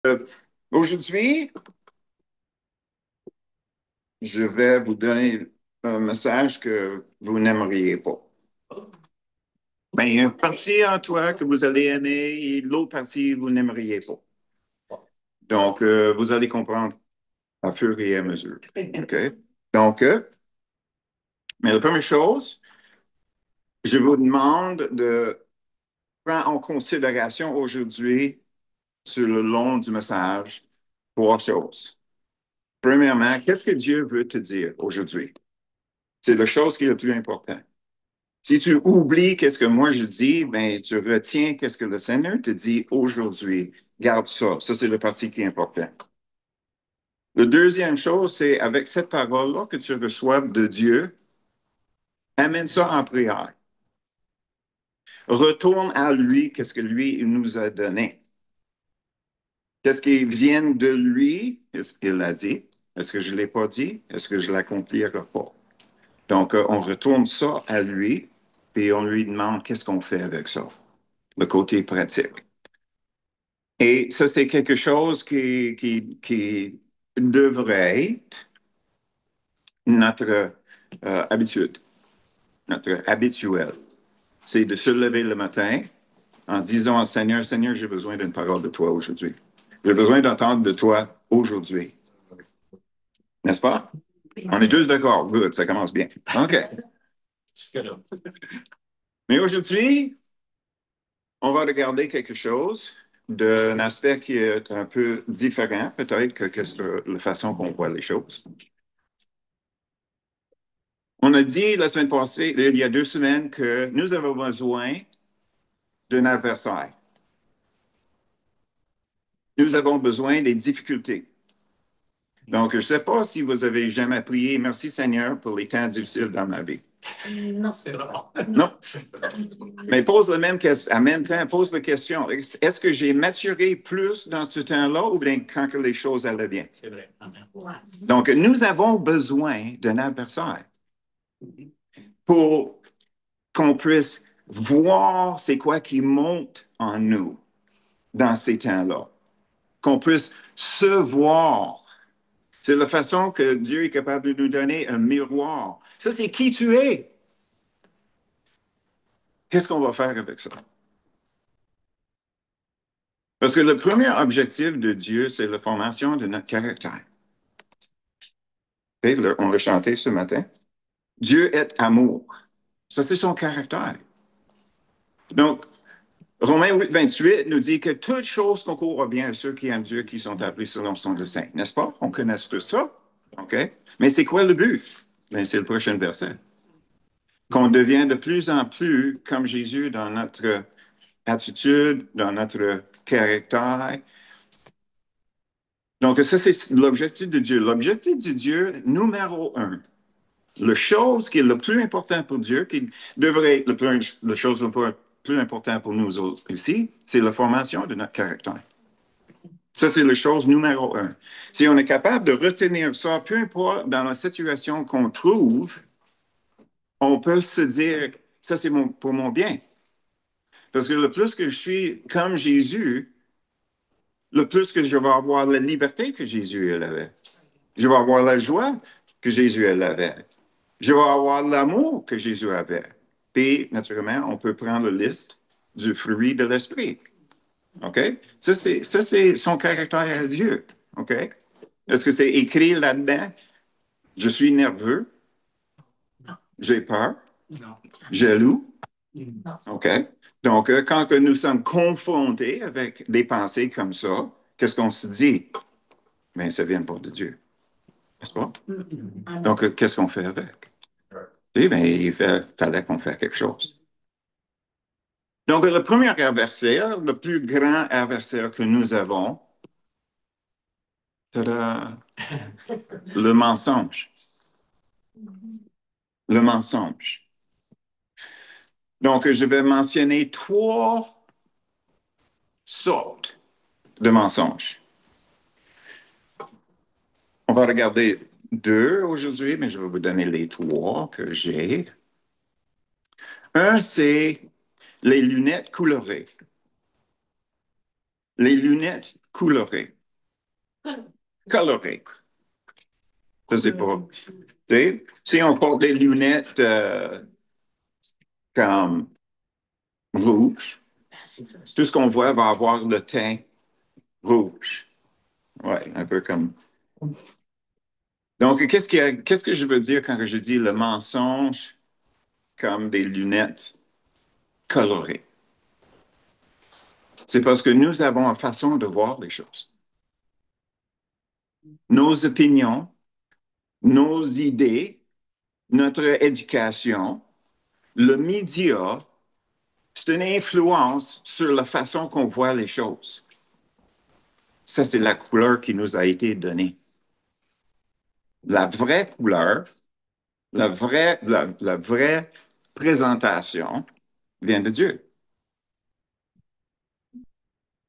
Euh, Aujourd'hui, je vais vous donner un message que vous n'aimeriez pas. Ben, il y a une partie en toi que vous allez aimer et l'autre partie vous n'aimeriez pas. Donc, vous allez comprendre à fur et à mesure. OK? Donc, mais la première chose, je vous demande de prendre en considération aujourd'hui, sur le long du message, trois choses. Premièrement, qu'est-ce que Dieu veut te dire aujourd'hui? C'est la chose qui est le plus important. Si tu oublies qu'est-ce que moi je dis, ben, tu retiens qu'est-ce que le Seigneur te dit aujourd'hui. Garde ça. Ça, c'est la partie qui est importante. La deuxième chose, c'est avec cette parole-là que tu reçois de Dieu, amène ça en prière. Retourne à lui, qu'est-ce que lui nous a donné. Qu'est-ce qui vient de lui, est-ce qu'il l'a dit? Est-ce que je ne l'ai pas dit? Est-ce que je l'accomplirai pas? Donc, on retourne ça à lui et on lui demande qu'est-ce qu'on fait avec ça, le côté pratique. Et ça, c'est quelque chose qui devrait être notre habitude, notre habituel. C'est de se lever le matin en disant au Seigneur, Seigneur, j'ai besoin d'une parole de toi aujourd'hui. J'ai besoin d'entendre de toi aujourd'hui. N'est-ce pas? On est tous d'accord. Good, ça commence bien. OK. Mais aujourd'hui, on va regarder quelque chose d'un aspect qui est un peu différent, peut-être, que la façon qu'on voit les choses. On a dit la semaine passée, il y a 2 semaines, que nous avons besoin d'un adversaire. Nous avons besoin des difficultés. Donc, je ne sais pas si vous avez jamais prié, merci Seigneur pour les temps difficiles dans ma vie. Non, c'est vrai. Non. Mais pose la même question, en même temps, pose la question, est-ce que j'ai maturé plus dans ce temps-là ou bien quand que les choses allaient bien? C'est vrai. Amen. Donc, nous avons besoin d'un adversaire pour qu'on puisse voir c'est quoi qui monte en nous dans ces temps-là. Qu'on puisse se voir. C'est la façon que Dieu est capable de nous donner un miroir. Ça, c'est qui tu es. Qu'est-ce qu'on va faire avec ça? Parce que le premier objectif de Dieu, c'est la formation de notre caractère. Et on l'a chanté ce matin. Dieu est amour. Ça, c'est son caractère. Donc, Romains 8, 28 nous dit que toute chose concourt bien à ceux qui aiment Dieu, qui sont appelés selon son dessein. N'est-ce pas? On connaît tout ça. OK? Mais c'est quoi le but? Ben, c'est le prochain verset. Qu'on devienne de plus en plus comme Jésus dans notre attitude, dans notre caractère. Donc, ça, c'est l'objectif de Dieu. L'objectif de Dieu, numéro un, la chose qui est le plus important pour Dieu, qui devrait être la chose la plus importante pour nous autres ici, c'est la formation de notre caractère. Ça, c'est la chose numéro un. Si on est capable de retenir ça, peu importe dans la situation qu'on trouve, on peut se dire, ça, c'est pour mon bien. Parce que le plus que je suis comme Jésus, le plus que je vais avoir la liberté que Jésus elle avait. Je vais avoir la joie que Jésus elle avait. Je vais avoir l'amour que Jésus avait. Puis, naturellement, on peut prendre la liste du fruit de l'esprit. OK? Ça, c'est son caractère à Dieu. OK? Est-ce que c'est écrit là-dedans? Je suis nerveux, j'ai peur, Non. jaloux. Non. OK? Donc, quand que nous sommes confrontés avec des pensées comme ça, qu'est-ce qu'on se dit? Mais ça ne vient pas de Dieu. N'est-ce pas? Donc, qu'est-ce qu'on fait avec? Eh bien, fallait qu'on fasse quelque chose. Donc, le premier adversaire, le plus grand adversaire que nous avons, c'est le mensonge. Le mensonge. Donc, je vais mentionner 3 sortes de mensonges. On va regarder 2 aujourd'hui, mais je vais vous donner les 3 que j'ai. Un, c'est les lunettes colorées. Les lunettes coloré. Coloré. Ça, c'est pas. Tu sais, si on porte des lunettes comme rouge, tout ce qu'on voit va avoir le teint rouge. Ouais, un peu comme. Donc, qu'est-ce que je veux dire quand je dis le mensonge comme des lunettes colorées? C'est parce que nous avons une façon de voir les choses. Nos opinions, nos idées, notre éducation, le média, c'est une influence sur la façon qu'on voit les choses. Ça, c'est la couleur qui nous a été donnée. La vraie couleur, la vraie présentation vient de Dieu.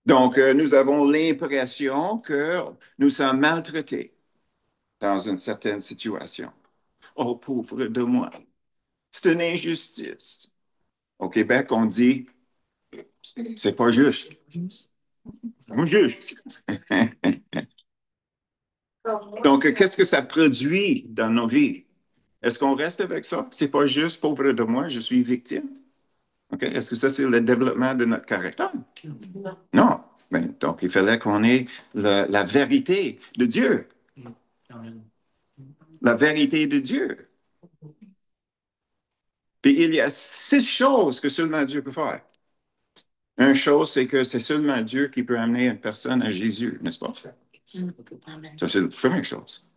Donc, nous avons l'impression que nous sommes maltraités dans une certaine situation. Oh, pauvre de moi, c'est une injustice. Au Québec, on dit, c'est pas juste. Pas juste. Donc, qu'est-ce que ça produit dans nos vies? Est-ce qu'on reste avec ça? C'est pas juste, pauvre de moi, je suis victime. OK? Est-ce que ça, c'est le développement de notre caractère? Non. Ben, donc, il fallait qu'on ait la vérité de Dieu. La vérité de Dieu. Puis il y a 6 choses que seulement Dieu peut faire. Une chose, c'est que c'est seulement Dieu qui peut amener une personne à Jésus, n'est-ce pas? Ça, c'est la première chose.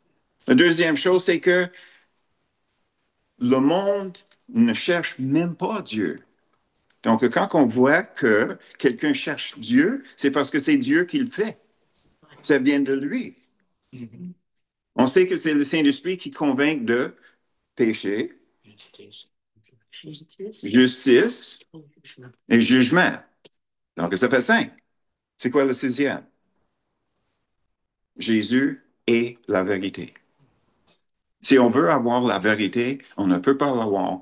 La deuxième chose, c'est que le monde ne cherche même pas Dieu. Donc, quand on voit que quelqu'un cherche Dieu, c'est parce que c'est Dieu qui le fait. Ça vient de lui. On sait que c'est le Saint-Esprit qui convainc de péché, justice et jugement. Donc, ça fait 5. C'est quoi le 6e? Jésus est la vérité. Si on veut avoir la vérité, on ne peut pas l'avoir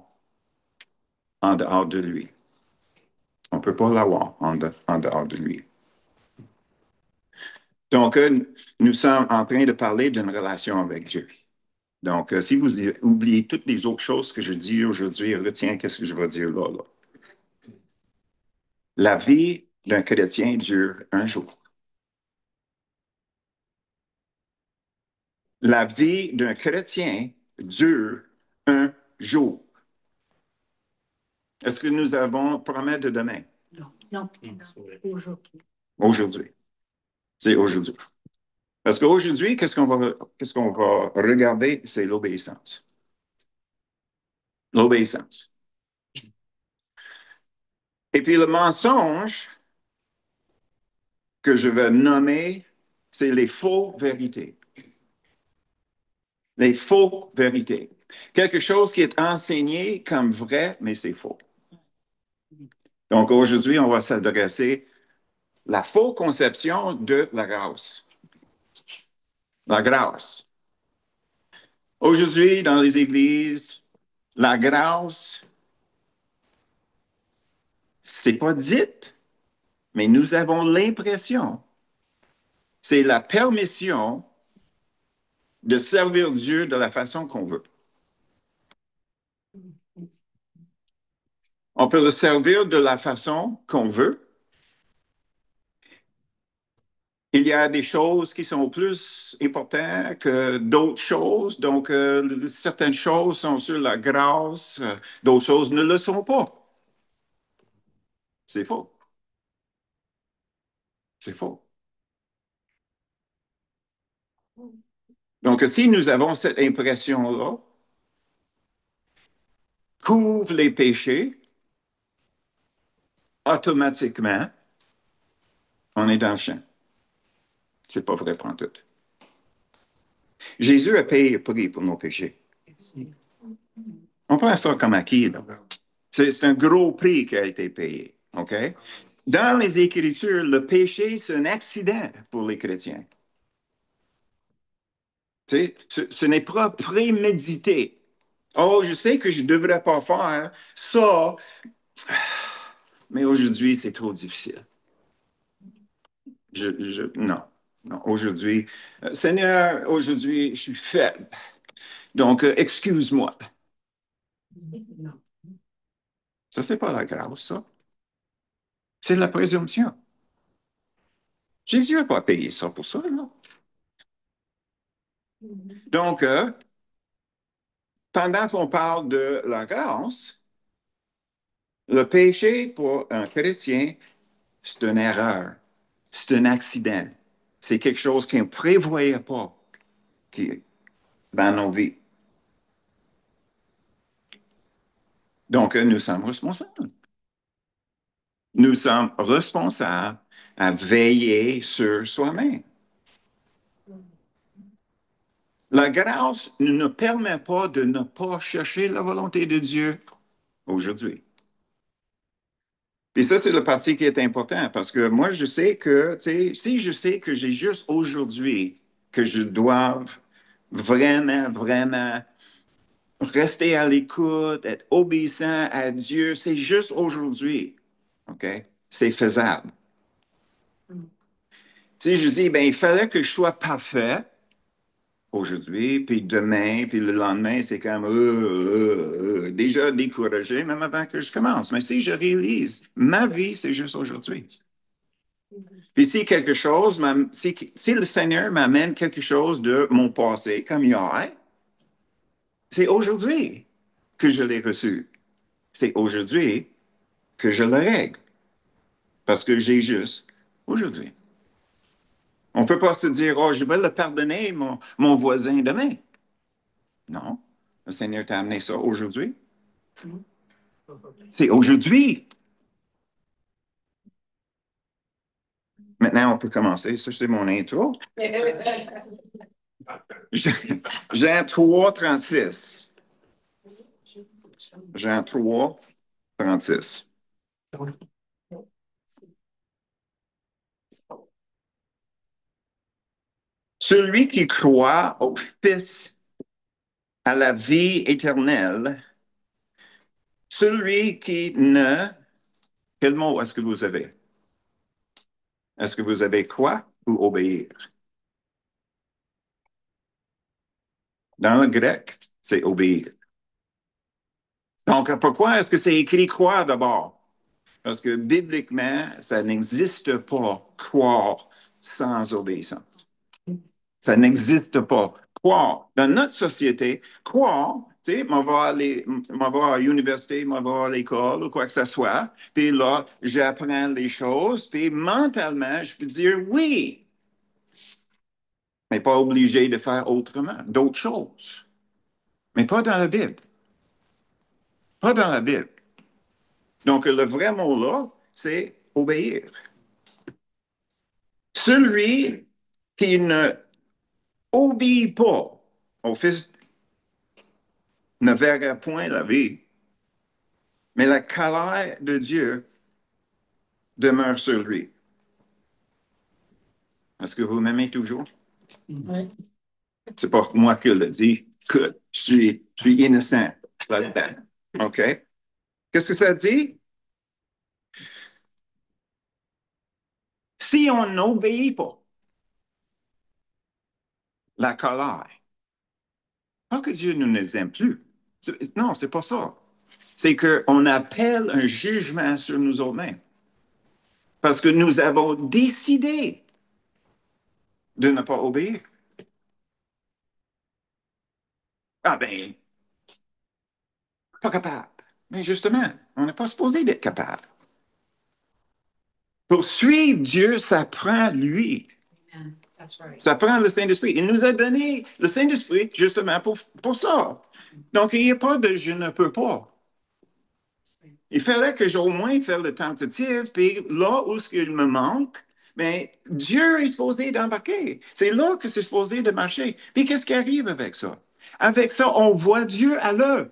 en dehors de lui. On ne peut pas l'avoir en dehors de lui. Donc, nous sommes en train de parler d'une relation avec Dieu. Donc, si vous oubliez toutes les autres choses que je dis aujourd'hui, retiens qu'est-ce que je vais dire là. La vie d'un chrétien dure un jour. La vie d'un chrétien dure un jour. Est-ce que nous avons promesse de demain? Non, aujourd'hui. Aujourd'hui. C'est aujourd'hui. Parce qu'aujourd'hui, qu'est-ce qu'on va regarder? C'est l'obéissance. L'obéissance. Et puis le mensonge que je vais nommer, c'est les faux vérités. Les faux vérités. Quelque chose qui est enseigné comme vrai, mais c'est faux. Donc aujourd'hui, on va s'adresser à la fausse conception de la grâce. La grâce. Aujourd'hui, dans les églises, la grâce, c'est pas dite, mais nous avons l'impression. C'est la permission de servir Dieu de la façon qu'on veut. On peut le servir de la façon qu'on veut. Il y a des choses qui sont plus importantes que d'autres choses. Donc, certaines choses sont sur la grâce, d'autres choses ne le sont pas. C'est faux. C'est faux. Donc, si nous avons cette impression-là, couvre les péchés, automatiquement, on est dans le champ. C'est pas vrai pour tout. Jésus a payé le prix pour nos péchés. On prend ça comme acquis, là. C'est un gros prix qui a été payé. OK? Dans les Écritures, le péché, c'est un accident pour les chrétiens. Ce n'est pas prémédité. Oh, je sais que je ne devrais pas faire ça, mais aujourd'hui, c'est trop difficile. Non, non, aujourd'hui, Seigneur, aujourd'hui, je suis faible. Donc, excuse-moi. Non. Ça, c'est pas la grâce, ça. C'est de la présomption. Jésus n'a pas payé ça pour ça, non? Donc, pendant qu'on parle de la grâce, le péché pour un chrétien, c'est une erreur, c'est un accident, c'est quelque chose qu'on ne prévoyait pas dans nos vies. Donc, nous sommes responsables. Nous sommes responsables à veiller sur soi-même. La grâce ne nous permet pas de ne pas chercher la volonté de Dieu aujourd'hui. Et ça, c'est le parti qui est important parce que moi, je sais que, tu sais, si je sais que j'ai juste aujourd'hui que je dois vraiment, vraiment rester à l'écoute, être obéissant à Dieu, c'est juste aujourd'hui. OK? C'est faisable. Tu sais, je dis, ben, il fallait que je sois parfait aujourd'hui, puis demain, puis le lendemain, c'est comme déjà découragé, même avant que je commence. Mais si je réalise, ma vie, c'est juste aujourd'hui. Puis si quelque chose, si le Seigneur m'amène quelque chose de mon passé, comme hier, c'est aujourd'hui que je l'ai reçu. C'est aujourd'hui que je le règle. Parce que j'ai juste aujourd'hui. On ne peut pas se dire, oh, je vais le pardonner, mon voisin, demain. Non. Le Seigneur t'a amené ça aujourd'hui. C'est aujourd'hui. Maintenant, on peut commencer. Ça, c'est mon intro. Jean 3, 36. Jean 3, 36. Celui qui croit au Fils à la vie éternelle, celui qui ne... Quel mot est-ce que vous avez? Est-ce que vous avez quoi ou obéir? Dans le grec, c'est obéir. Donc, pourquoi est-ce que c'est écrit croire d'abord? Parce que bibliquement, ça n'existe pas croire sans obéissance. Ça n'existe pas. Croire. Dans notre société, croire, tu sais, m'en va à l'université, m'en va à l'école ou quoi que ce soit, puis là, j'apprends les choses, puis mentalement, je peux dire oui, mais pas obligé de faire autrement, d'autres choses. Mais pas dans la Bible. Pas dans la Bible. Donc, le vrai mot là, c'est obéir. Celui qui ne obéit pas au Fils ne verra point la vie, mais la colère de Dieu demeure sur lui. Est-ce que vous m'aimez toujours? Oui. C'est pas moi qui le dis, que je suis innocent là-dedans. OK? Qu'est-ce que ça dit? Si on n'obéit pas, la colère, pas que Dieu ne nous aime plus. Non, c'est pas ça. C'est qu'on appelle un jugement sur nous autres-mêmes. Parce que nous avons décidé de ne pas obéir. Ah ben, pas capable. Mais justement, on n'est pas supposé d'être capable. Pour suivre Dieu, ça prend lui. Amen. That's right. Ça prend le Saint-Esprit. Il nous a donné le Saint-Esprit justement pour ça. Donc, il n'y a pas de je ne peux pas. Il fallait que j'au moins fasse la tentative, puis là où il me manque, mais Dieu est supposé d'embarquer. C'est là que c'est supposé de marcher. Puis qu'est-ce qui arrive avec ça? Avec ça, on voit Dieu à l'œuvre.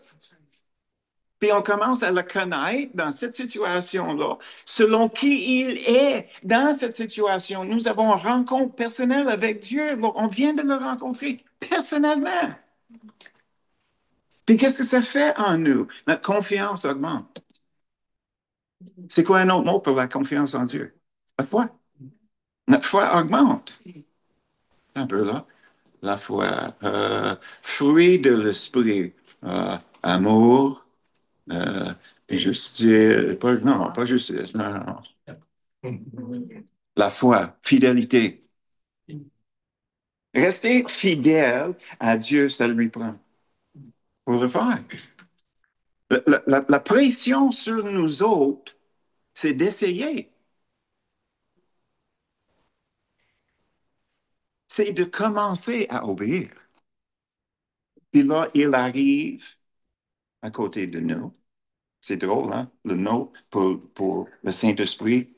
Puis on commence à le connaître dans cette situation-là, selon qui il est dans cette situation. Nous avons une rencontre personnelle avec Dieu. On vient de le rencontrer personnellement. Puis qu'est-ce que ça fait en nous? Notre confiance augmente. C'est quoi un autre mot pour la confiance en Dieu? La foi. Notre foi augmente. Un peu là. La foi. Fruit de l'esprit. Amour, justice. Non, pas justice. Non, non, non. La foi, fidélité. Rester fidèle à Dieu, ça lui prend pour le faire. La pression sur nous autres, c'est d'essayer. C'est de commencer à obéir. Puis là, il arrive à côté de nous. C'est drôle, hein? Le nom pour le Saint-Esprit,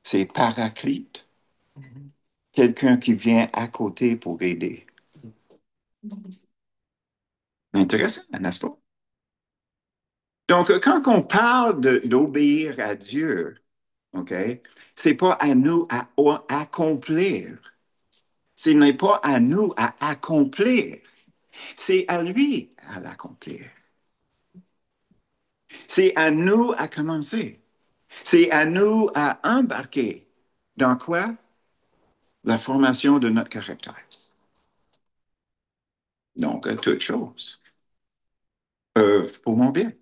c'est paraclite. Quelqu'un qui vient à côté pour aider. Intéressant, n'est-ce pas? Donc, quand on parle d'obéir à Dieu, OK, c'est pas à nous à accomplir. Ce n'est pas à nous à accomplir. C'est à lui à l'accomplir. C'est à nous à commencer. C'est à nous à embarquer. Dans quoi? La formation de notre caractère. Donc, toutes choses pour mon bien.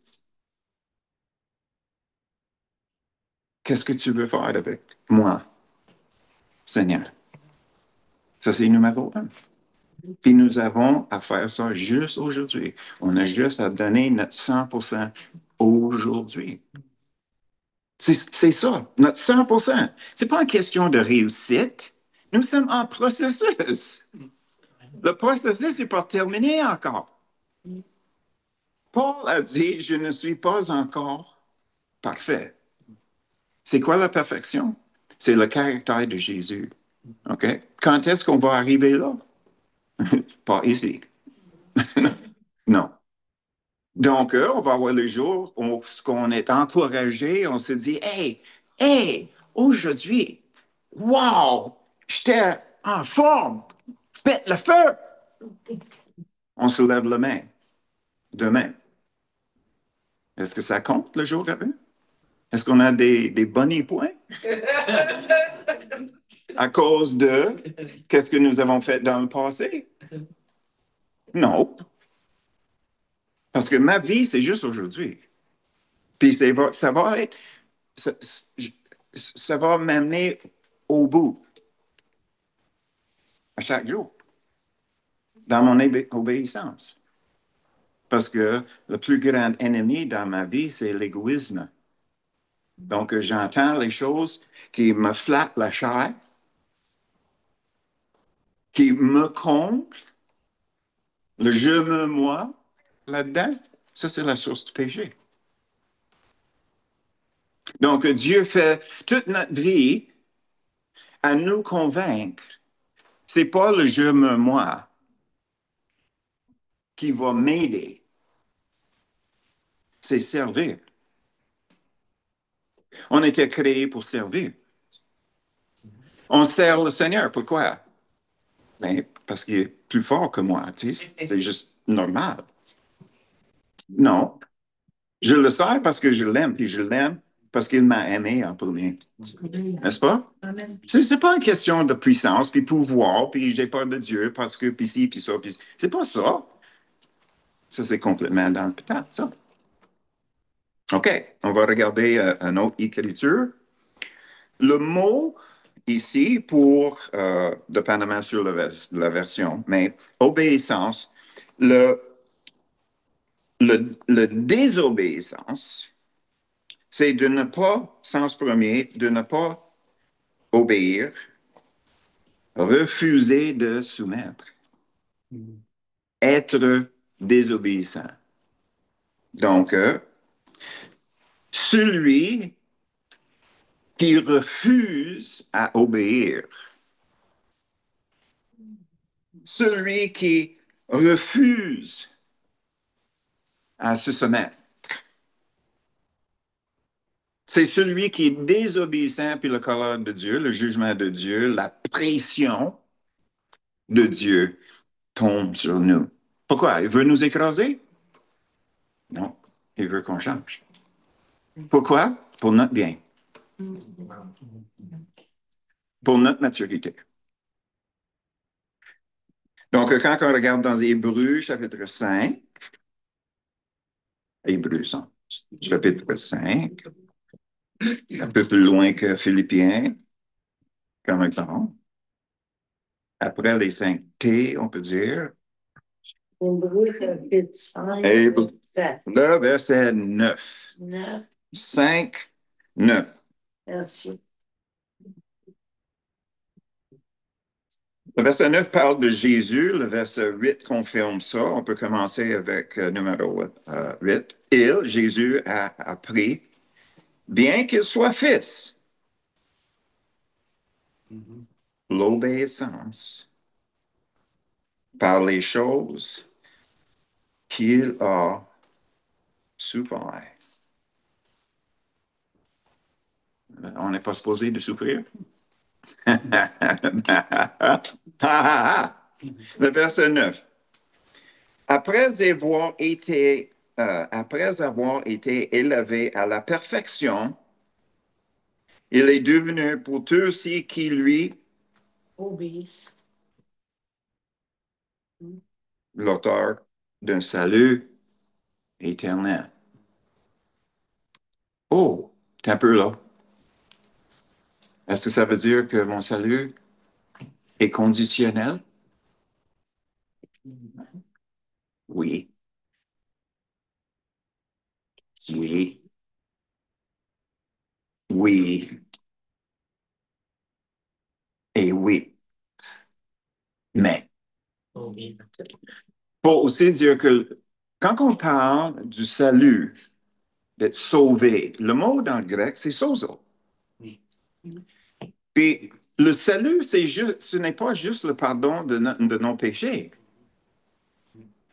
Qu'est-ce que tu veux faire avec moi, Seigneur? Ça, c'est numéro un. Puis nous avons à faire ça juste aujourd'hui. On a juste à donner notre 100% aujourd'hui. C'est ça, notre 100%. Ce n'est pas une question de réussite. Nous sommes en processus. Le processus n'est pas terminé encore. Paul a dit, je ne suis pas encore parfait. C'est quoi la perfection? C'est le caractère de Jésus. OK? Quand est-ce qu'on va arriver là? Pas ici. Non. Donc, on va avoir le jour où on est encouragé, on se dit, hey, aujourd'hui, wow, j'étais en forme, faites le feu. On se lève la main demain. Est-ce que ça compte le jour avant? Est-ce qu'on a des bons points à cause de qu'est-ce que nous avons fait dans le passé? Non. Parce que ma vie, c'est juste aujourd'hui. Puis ça va être, ça, ça va m'amener au bout à chaque jour dans mon obéissance. Parce que le plus grand ennemi dans ma vie, c'est l'égoïsme. Donc, j'entends les choses qui me flattent la chair, qui me comblent, le je me moi là-dedans. Ça, c'est la source du péché. Donc, Dieu fait toute notre vie à nous convaincre. C'est pas le je me moi qui va m'aider. C'est servir. On était créé pour servir. On sert le Seigneur. Pourquoi? Ben, parce qu'il est plus fort que moi. Tu sais, c'est juste normal. Non. Je le sers parce que je l'aime, puis je l'aime parce qu'il m'a aimé en premier. N'est-ce pas? C'est pas une question de puissance, puis pouvoir, puis j'ai peur de Dieu parce que, puis ci, puis ça, puis... C'est pas ça. Ça, c'est complètement dans le pétard, ça. OK, on va regarder une autre écriture. Le mot ici, dépendamment sur la version, mais obéissance, le désobéissance, c'est de ne pas, sens premier, de ne pas obéir, refuser de soumettre, être désobéissant. Donc, celui qui refuse à obéir, celui qui refuse à se soumettre, c'est celui qui est désobéissant, puis le colère de Dieu, le jugement de Dieu, la pression de Dieu tombe sur nous. Pourquoi? Il veut nous écraser? Non, il veut qu'on change. Pourquoi? Pour notre bien. pour notre maturité. Donc, quand on regarde dans Hébreux, chapitre 5, Hébreux, chapitre 5, un peu plus loin que Philippiens, comme exemple. Après les 5 T, on peut dire. Hébreux, chapitre 5, Hébreux. verset Le verset 9. 9. 5, 9. Merci. Le verset 9 parle de Jésus. Le verset 8 confirme ça. On peut commencer avec numéro 8. Jésus, a appris, bien qu'il soit fils, l'obéissance par les choses qu'il a souffert. On n'est pas supposé de souffrir. Le verset 9. Après avoir été élevé à la perfection, il est devenu pour tous ceux qui lui Obéissent. l'auteur d'un salut éternel. Oh, t'es un peu là. Est-ce que ça veut dire que mon salut est conditionnel? Oui. Oui. Oui. Et oui. Mais faut aussi dire que quand on parle du salut, d'être sauvé, le mot dans le grec, c'est sozo. Puis le salut, ce n'est pas juste le pardon de nos péchés.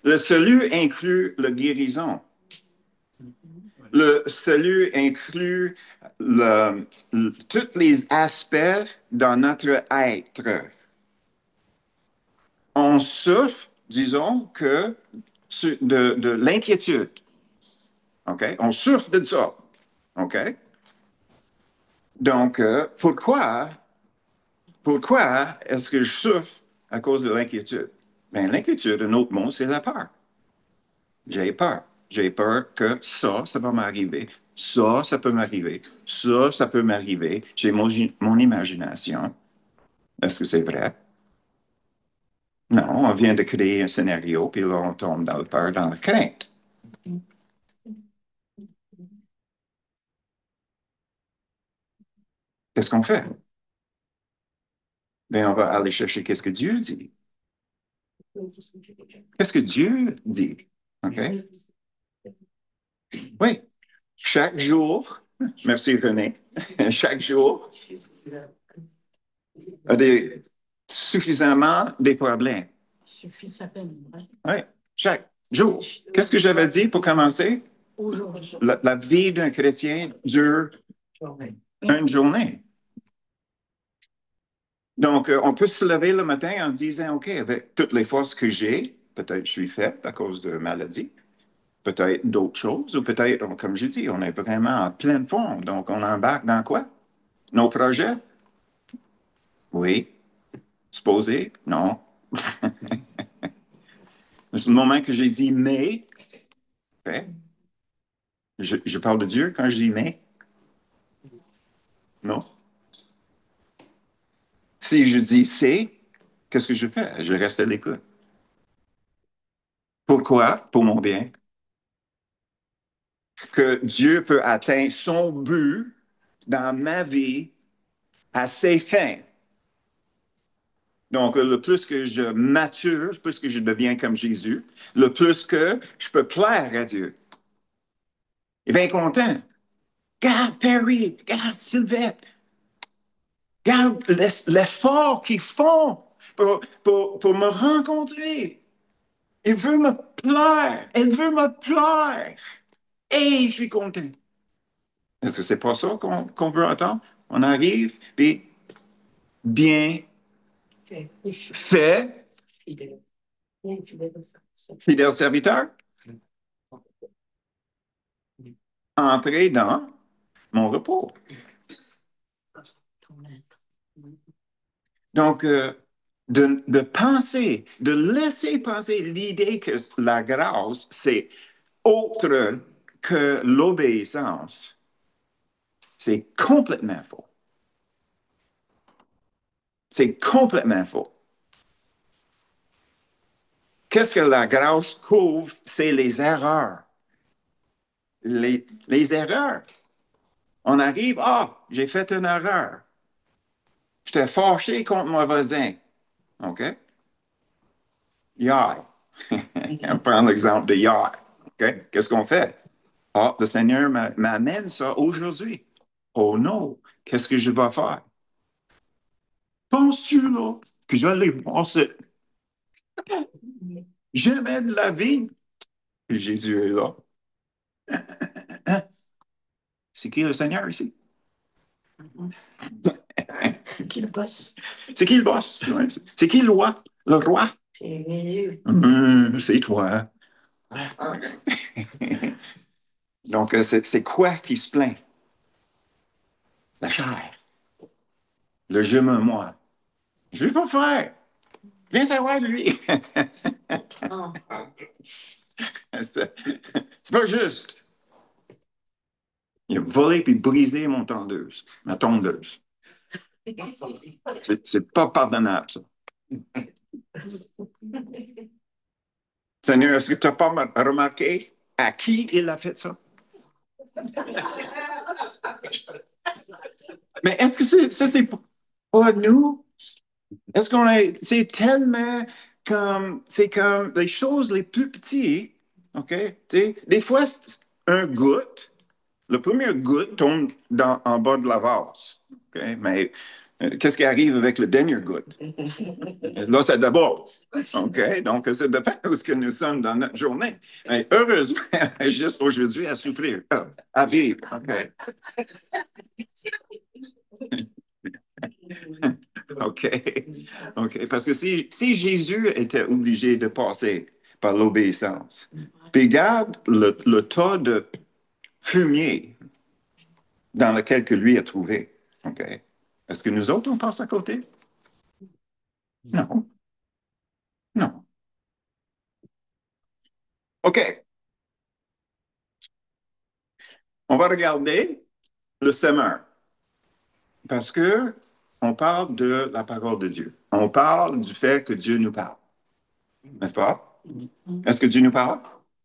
Le salut inclut la guérison. Le salut inclut tous les aspects dans notre être. On souffre, disons, de l'inquiétude. OK? On souffre de ça. OK? Donc, pourquoi est-ce que je souffre à cause de l'inquiétude? Bien, l'inquiétude, un autre mot, c'est la peur. J'ai peur. J'ai peur que ça va m'arriver. Ça peut m'arriver. Ça peut m'arriver. J'ai mon imagination. Est-ce que c'est vrai? Non, on vient de créer un scénario, puis là, on tombe dans la peur, dans la crainte. Qu'est-ce qu'on fait? Bien, on va aller chercher qu'est-ce que Dieu dit. Qu'est-ce que Dieu dit? OK? Oui. Chaque jour, merci René, chaque jour a suffisamment des problèmes. Suffit sa peine. Oui, chaque jour. Qu'est-ce que j'avais dit pour commencer? Aujourd'hui. La vie d'un chrétien dure une journée. Donc, on peut se lever le matin en disant, OK, avec toutes les forces que j'ai, peut-être je suis faible à cause de maladie, peut-être d'autres choses, ou peut-être, comme je dis, on est vraiment en pleine forme. Donc, on embarque dans quoi? Nos projets? Oui. Supposé? Non. C'est le moment que j'ai dit mais. Okay. Je parle de Dieu quand je dis mais? Non. Si je dis c'est, qu'est-ce que je fais? Je reste à l'écoute. Pourquoi? Pour mon bien. Que Dieu peut atteindre son but dans ma vie à ses fins. Donc, le plus que je mature, le plus que je deviens comme Jésus, le plus que je peux plaire à Dieu. Il est bien content. Regarde Perry, regarde Sylvette, regarde l'effort qu'ils font pour me rencontrer. Il veut me plaire. Elle veut me plaire. Et je suis content. Est-ce que c'est pas ça qu'on veut entendre? On arrive, puis bien fait, fidèle serviteur, entrer dans mon repos. Donc, de penser, de laisser penser l'idée que la grâce, c'est autre que l'obéissance, c'est complètement faux. C'est complètement faux. Qu'est-ce que la grâce couvre? C'est les erreurs. Les erreurs. On arrive, j'ai fait une erreur. J'étais fâché contre mon voisin. OK? Hier. On prend l'exemple de hier. OK? Qu'est-ce qu'on fait? Le Seigneur m'amène ça aujourd'hui. Oh non, qu'est-ce que je vais faire? Penses-tu, là, que je vais aller passer jamais de la vie? Et Jésus est là. C'est qui le Seigneur ici? C'est qui le boss? C'est qui le boss? Ouais, c'est qui le roi? Le roi? C'est Jésus. C'est toi. Donc, c'est quoi qui se plaint? La chair. Le je me moi. Je ne vais pas faire. Viens savoir de lui. Ah. C'est pas juste. Il a volé puis brisé ma tondeuse. C'est pas pardonnable, ça. Seigneur, est-ce que tu n'as pas remarqué à qui il a fait ça? Mais est-ce que ça, c'est pas nous? Est-ce qu'on est, c'est tellement c'est comme les choses les plus petites, OK? Des fois, un goutte, le premier goutte tombe en bas de la vase, OK? Mais qu'est-ce qui arrive avec le dernier goutte? Là, ça déborde, OK? Donc, ça dépend où ce que nous sommes dans notre journée. Mais heureusement, juste aujourd'hui, à souffrir, à vivre, OK? OK. OK. Parce que si Jésus était obligé de passer par l'obéissance, puis regarde le tas de fumier dans lequel que lui a trouvé. OK. Est-ce que nous autres, on passe à côté? Non. Non. OK. On va regarder le semeur. Parce que on parle de la parole de Dieu. On parle du fait que Dieu nous parle. N'est-ce pas? Est-ce que Dieu nous parle?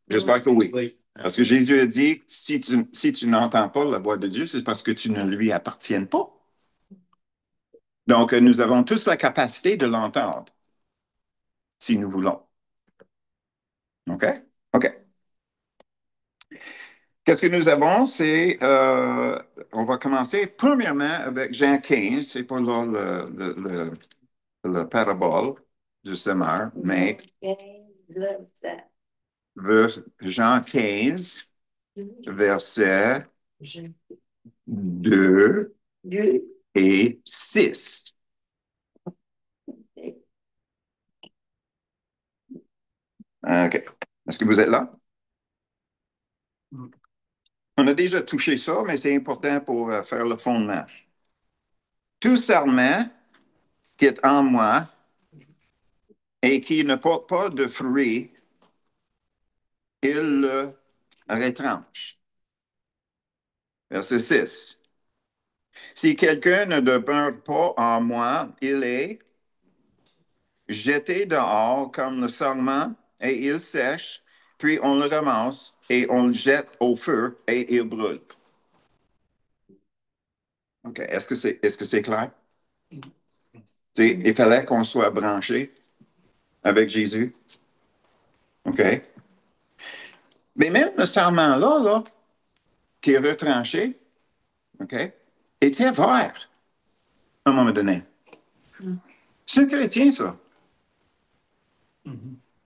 J'espère que oui. Oui. Parce que Jésus a dit, si tu n'entends pas la voix de Dieu, c'est parce que tu ne lui appartiens pas. Donc, nous avons tous la capacité de l'entendre, si nous voulons. OK? OK. Qu'est-ce que nous avons? On va commencer premièrement avec Jean 15. C'est pas là le parabole du semeur, mais Jean 15, verset 2 et 6. OK. Est-ce que vous êtes là? On a déjà touché ça, mais c'est important pour faire le fondement. Tout serment qui est en moi et qui ne porte pas de fruits, il le retranche. Verset 6. Si quelqu'un ne demeure pas en moi, il est jeté dehors comme le sarment et il sèche, puis on le ramasse et on le jette au feu et il brûle. OK. Est-ce que c'est clair? Il fallait qu'on soit branché avec Jésus. OK? Mais même le sarment-là, qui est retranché, OK, était vert à un moment donné. C'est un chrétien, ça.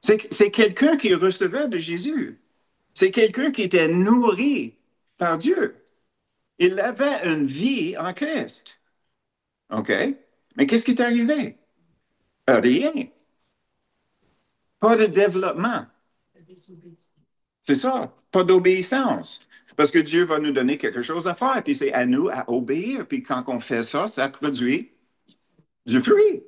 C'est quelqu'un qui recevait de Jésus. C'est quelqu'un qui était nourri par Dieu. Il avait une vie en Christ. OK? Mais qu'est-ce qui est arrivé? Rien. Pas de développement. C'est ça. Pas d'obéissance. Parce que Dieu va nous donner quelque chose à faire, puis c'est à nous à obéir. Puis quand on fait ça, ça produit Du fruit.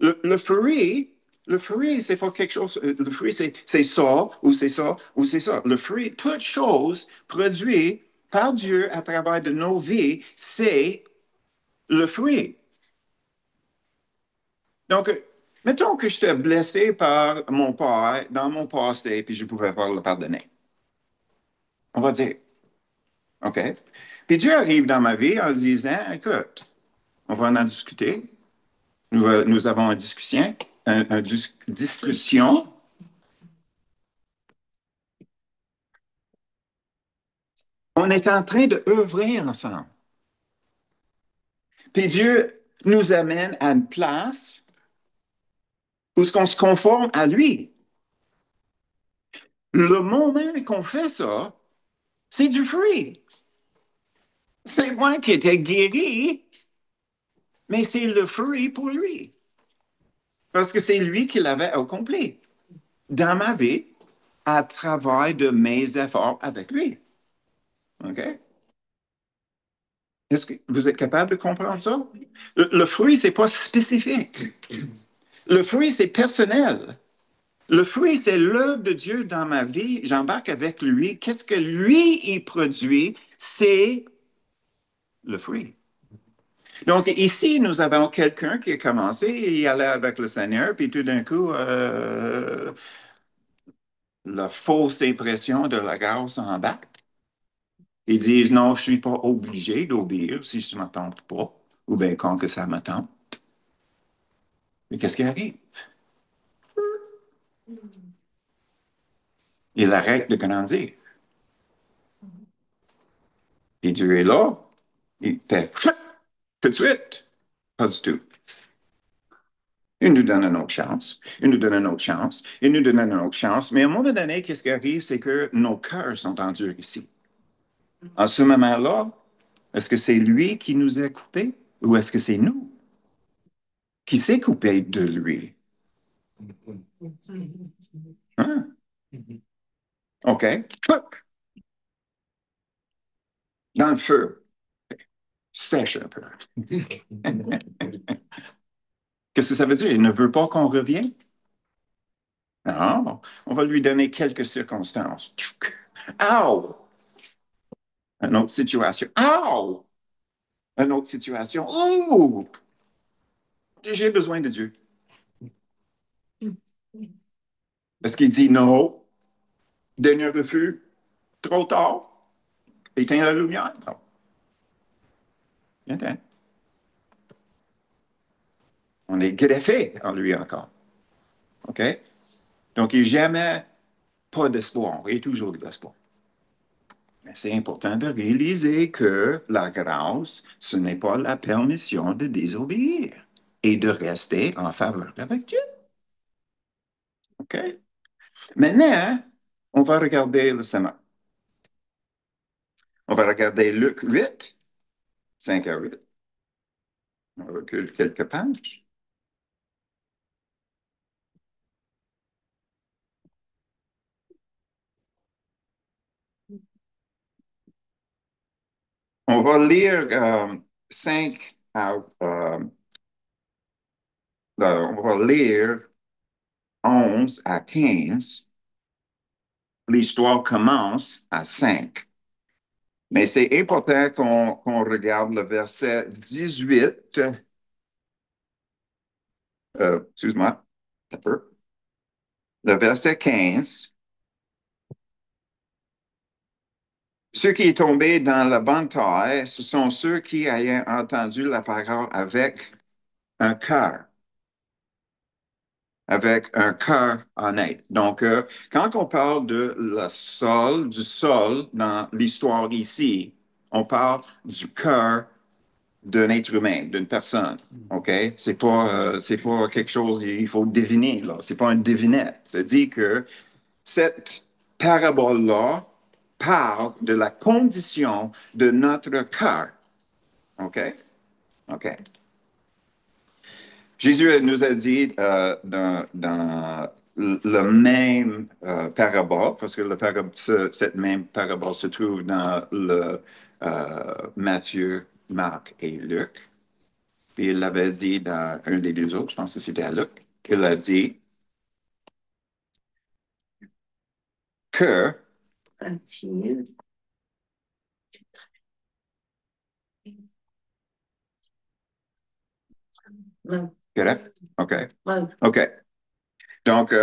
Le fruit, le fruit, c'est pas quelque chose. Le fruit, c'est ça, ou c'est ça, ou c'est ça. Le fruit, toute chose produite par Dieu à travers de nos vies, c'est le fruit. Donc, mettons que j'étais blessé par mon père dans mon passé, puis je pouvais pas le pardonner. On va dire, OK? Puis Dieu arrive dans ma vie en se disant, écoute, on va en discuter. Nous avons une discussion, discussion. On est en train de œuvrer ensemble. Puis Dieu nous amène à une place où on se conforme à lui. Le moment qu'on fait ça, c'est du fruit. C'est moi qui étais guéri, mais c'est le fruit pour lui. Parce que c'est lui qui l'avait accompli dans ma vie à travers de mes efforts avec lui. OK? Est-ce que vous êtes capable de comprendre ça? Le fruit, c'est pas spécifique. Le fruit, c'est personnel. Le fruit, c'est l'œuvre de Dieu dans ma vie. J'embarque avec lui. Qu'est-ce que lui, il produit? C'est le fruit. Donc, ici, nous avons quelqu'un qui a commencé, il allait avec le Seigneur, puis tout d'un coup, la fausse impression de la grâce embarque. Ils disent, non, je ne suis pas obligé d'obéir si je ne m'attends pas, ou bien quand que ça m'attend. Mais qu'est-ce qui arrive? Il arrête de grandir. Et Dieu est là, il fait tout de suite. Pas du tout. Il nous donne une autre chance. Il nous donne une autre chance. Il nous donne une autre chance. Mais à un moment donné, qu'est-ce qui arrive? C'est que nos cœurs sont endurcis. En ce moment-là, est-ce que c'est lui qui nous a coupés ou est-ce que c'est nous qui s'est coupé de lui? Hein? OK. Dans le feu. Sèche un peu. Qu'est-ce que ça veut dire? Il ne veut pas qu'on revienne? Non. On va lui donner quelques circonstances. Ow! Une autre situation. Ow! Une autre situation. Oh! J'ai besoin de Dieu. Est-ce qu'il dit non? Dernier refus? Trop tard? Éteins la lumière? Non. Viens. On est greffé en lui encore. OK? Donc, il n'y a jamais pas d'espoir. Il y a toujours de l'espoir. Mais c'est important de réaliser que la grâce, ce n'est pas la permission de désobéir et de rester en faveur avec Dieu. OK? Maintenant, on va regarder le serment. On va regarder Luc 8, 5 à 8. On recule quelques pages. On va lire 5 à... on va lire 11 à 15. L'histoire commence à 5. Mais c'est important qu'on regarde le verset 18. Excuse-moi, un peu. Le verset 15. Ceux qui sont tombés dans la bonne terre, ce sont ceux qui ayant entendu la parole un cœur, avec un cœur honnête. Donc, quand on parle de du sol dans l'histoire ici, on parle du cœur d'un être humain, d'une personne. OK? C'est pas quelque chose il faut deviner, là. C'est pas une devinette. Ça dit que cette parabole-là parle de la condition de notre cœur. OK? OK. Jésus nous a dit dans le même parabole, parce que cette même parabole se trouve dans le Matthieu, Marc et Luc. Puis il l'avait dit dans un des deux autres, je pense que c'était à Luc, il a dit que Matthieu. Ouais. correct? OK. Ouais. OK. Donc,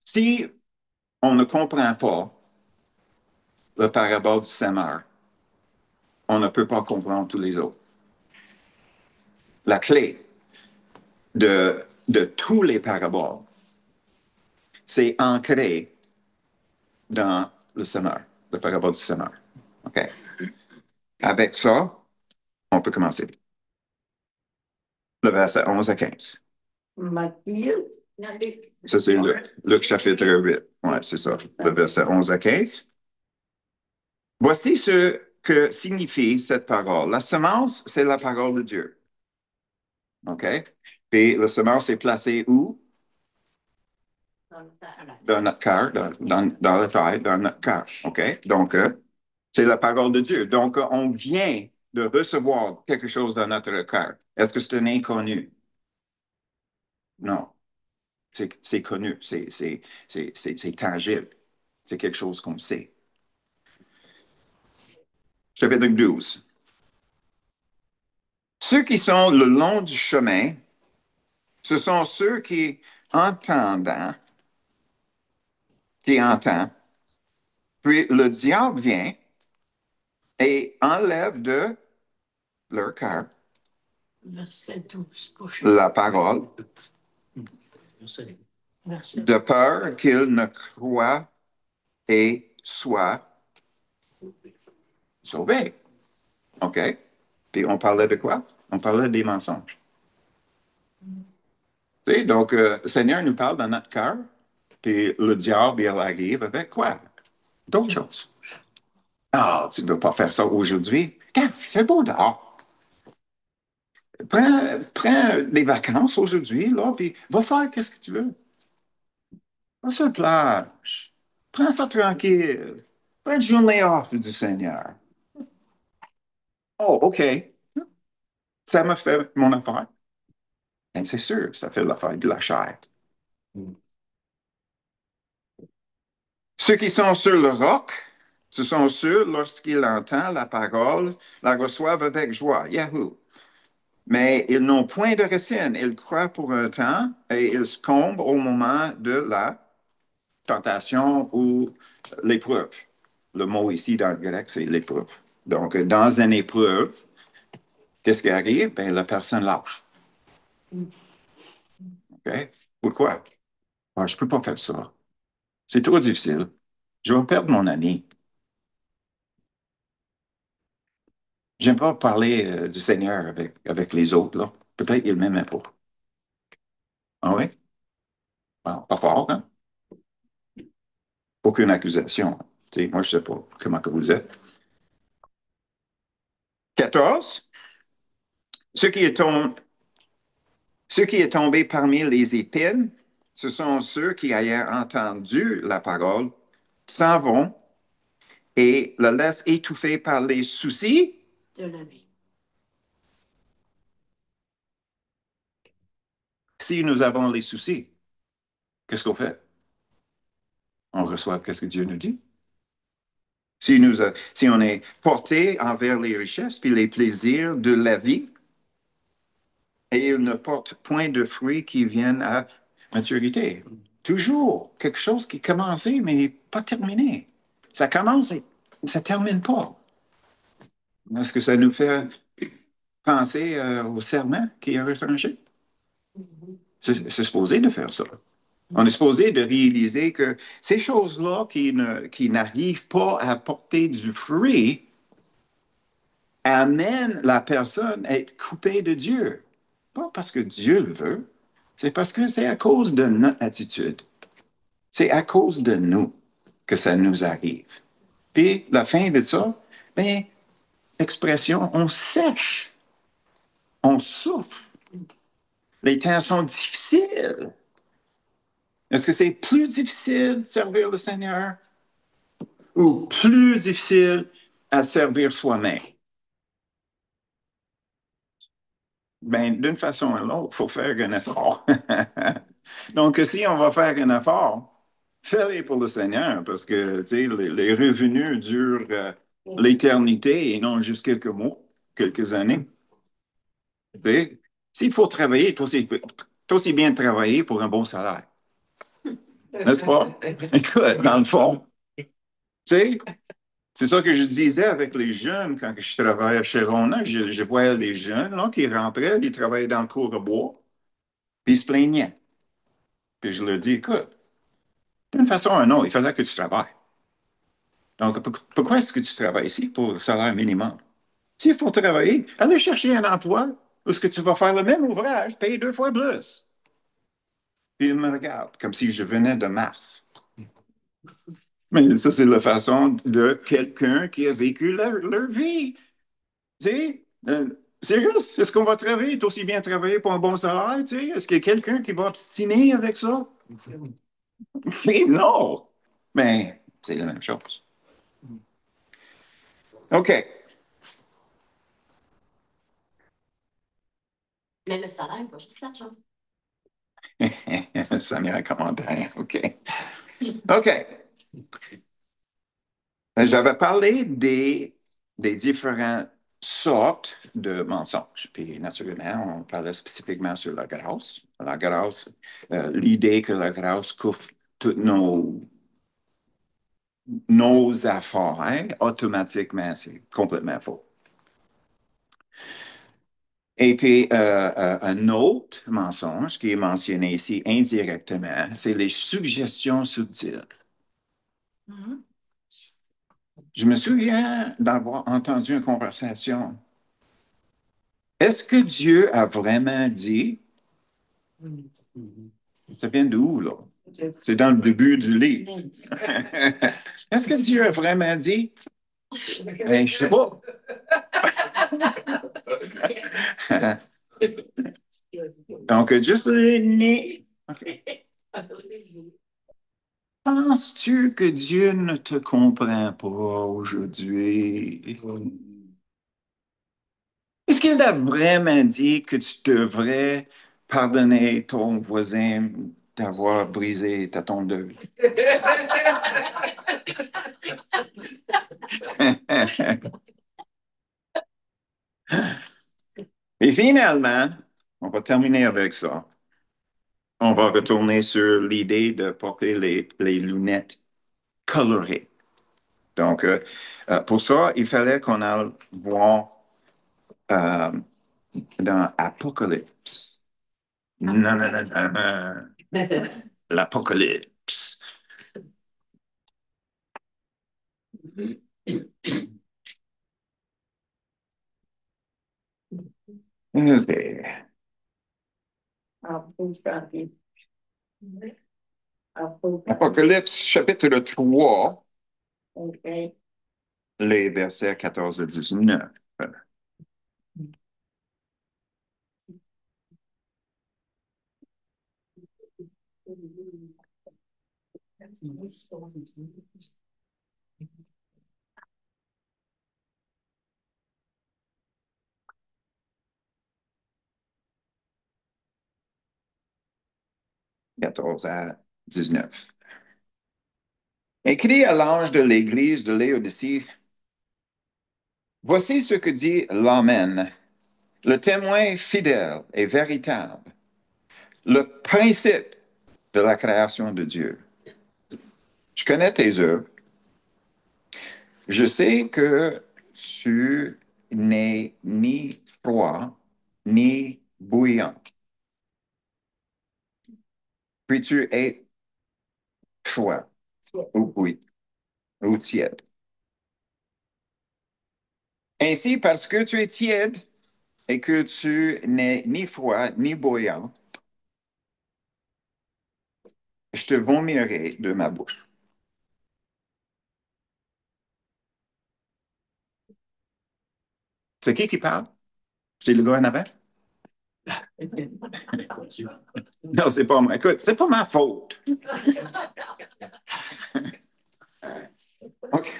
si on ne comprend pas le parabole du semeur, on ne peut pas comprendre tous les autres. La clé de tous les paraboles, c'est ancré dans le semeur, le parabole du semeur. OK? Avec ça, on peut commencer. Le verset 11 à 15. Matthieu. Ça, c'est Luc chapitre 8. Ouais, c'est ça. Le verset 11 à 15. Voici ce que signifie cette parole. La semence, c'est la parole de Dieu. OK? Puis la semence est placée où? Dans notre cœur, dans la terre, dans notre cœur. OK? Donc, c'est la parole de Dieu. Donc, on vient de recevoir quelque chose dans notre cœur. Est-ce que c'est un inconnu? Non. C'est connu. C'est tangible. C'est quelque chose qu'on sait. Chapitre 12. Ceux qui sont le long du chemin, ce sont ceux qui entendent, puis le diable vient et enlève de leur cœur Verset 12. la parole, Verset. de peur qu'ils ne croient et soient sauvés. OK? Puis on parlait de quoi? On parlait des mensonges. Tu sais, donc, le Seigneur nous parle dans notre cœur, puis le diable, il arrive avec quoi? D'autres choses. Ah, tu ne veux pas faire ça aujourd'hui? Regarde, il fait beau dehors. Prends des vacances aujourd'hui, là, puis va faire qu'est-ce que tu veux. Va sur la plage. Prends ça tranquille. Prends une journée off du Seigneur. Oh, OK. Ça me fait mon affaire. Ben, c'est sûr, ça fait l'affaire de la chair. Ceux qui sont sur le roc, ce sont ceux, lorsqu'ils entendent la parole, la reçoivent avec joie. Yahoo! Mais ils n'ont point de racine. Ils croient pour un temps et ils succombent au moment de la tentation ou l'épreuve. Le mot ici dans le grec, c'est l'épreuve. Donc, dans une épreuve, qu'est-ce qui arrive? Ben, la personne lâche. OK? Pourquoi? Ah, je ne peux pas faire ça. C'est trop difficile. Je vais perdre mon année. J'aime pas parler du Seigneur avec les autres, là. Peut-être qu'ils ne m'aimaient pas. Ah oui? Bon, pas fort, hein? Aucune accusation. Tu sais, moi, je ne sais pas comment que vous êtes. 14. Ce qui est tombé parmi les épines, ce sont ceux qui, ayant entendu la parole, s'en vont et la laissent étouffer par les soucis de la vie. Si nous avons les soucis, qu'est-ce qu'on fait? On reçoit qu'est-ce que Dieu nous dit. Si on est porté envers les richesses puis les plaisirs de la vie, et il ne porte point de fruits qui viennent à maturité. Toujours quelque chose qui est commencé, mais pas terminé. Ça commence et ça ne termine pas. Est-ce que ça nous fait penser au serment qui est retranché? C'est supposé de faire ça. On est supposé de réaliser que ces choses-là qui n'arrivent pas à porter du fruit amènent la personne à être coupée de Dieu. Pas parce que Dieu le veut, c'est parce que c'est à cause de notre attitude. C'est à cause de nous que ça nous arrive. Puis, la fin de ça, bien, l'expression, on sèche, on souffre. Les temps sont difficiles. Est-ce que c'est plus difficile de servir le Seigneur ou plus difficile à servir soi-même. Ben, d'une façon ou l'autre, il faut faire un effort. Donc, si on va faire un effort, fais-le pour le Seigneur, parce que, tu sais, les revenus durent l'éternité et non juste quelques mois, quelques années. Tu sais, s'il faut travailler, t'as aussi bien travailler pour un bon salaire. N'est-ce pas? Écoute, dans le fond, tu sais, c'est ça que je disais avec les jeunes quand je travaillais chez Rona. Je voyais les jeunes là, qui rentraient, ils travaillaient dans le cours de bois, puis ils se plaignaient. Puis je leur dis, écoute, d'une façon ou d'une autre, il fallait que tu travailles. Donc, pourquoi est-ce que tu travailles ici pour le salaire minimum? S'il faut travailler, allez chercher un emploi où est-ce que tu vas faire le même ouvrage, payer 2 fois plus. Puis ils me regardent comme si je venais de Mars. Mais ça, c'est la façon de quelqu'un qui a vécu leur vie. Tu sais, c'est juste, est-ce qu'on va travailler, est aussi bien travailler pour un bon salaire, tu sais? Est-ce qu'il y a quelqu'un qui va obstiner avec ça? Mais non! Mais c'est la même chose. OK. Mais le salaire, pas juste l'argent. Ça met un commentaire. OK. OK. J'avais parlé des différentes sortes de mensonges. Puis, naturellement, on parlait spécifiquement sur la grâce. La grâce, l'idée que la grâce couvre toutes nos affaires, automatiquement, c'est complètement faux. Et puis, un autre mensonge qui est mentionné ici indirectement, c'est les suggestions subtiles. Je me souviens d'avoir entendu une conversation. Est-ce que Dieu a vraiment dit? Ça vient d'où, là? C'est dans le début du livre. Est-ce que Dieu a vraiment dit? Ben, je sais pas. Donc, juste le nez. Okay. Penses-tu que Dieu ne te comprend pas aujourd'hui? Est-ce qu'il a vraiment dit que tu devrais pardonner ton voisin d'avoir brisé ta tondeuse? Et finalement, on va terminer avec ça. On va retourner sur l'idée de porter les lunettes colorées. Donc, pour ça, il fallait qu'on aille voir euh, dans Apocalypse. Non, non, non, non. L'Apocalypse. OK. Apocalypse, chapitre 3, OK. les versets 14 à 19. À 19. Écrit à l'ange de l'église de Laodicée, voici ce que dit l'Amen, le témoin fidèle et véritable, le principe de la création de Dieu. Je connais tes œuvres. Je sais que tu n'es ni froid ni bouillant. Puis tu es froid ou tiède. Ainsi, parce que tu es tiède et que tu n'es ni froid ni bouillant, je te vomirai de ma bouche. C'est qui parle? C'est le gars en avant? Non, c'est pas moi. Écoute, c'est pas ma faute. OK.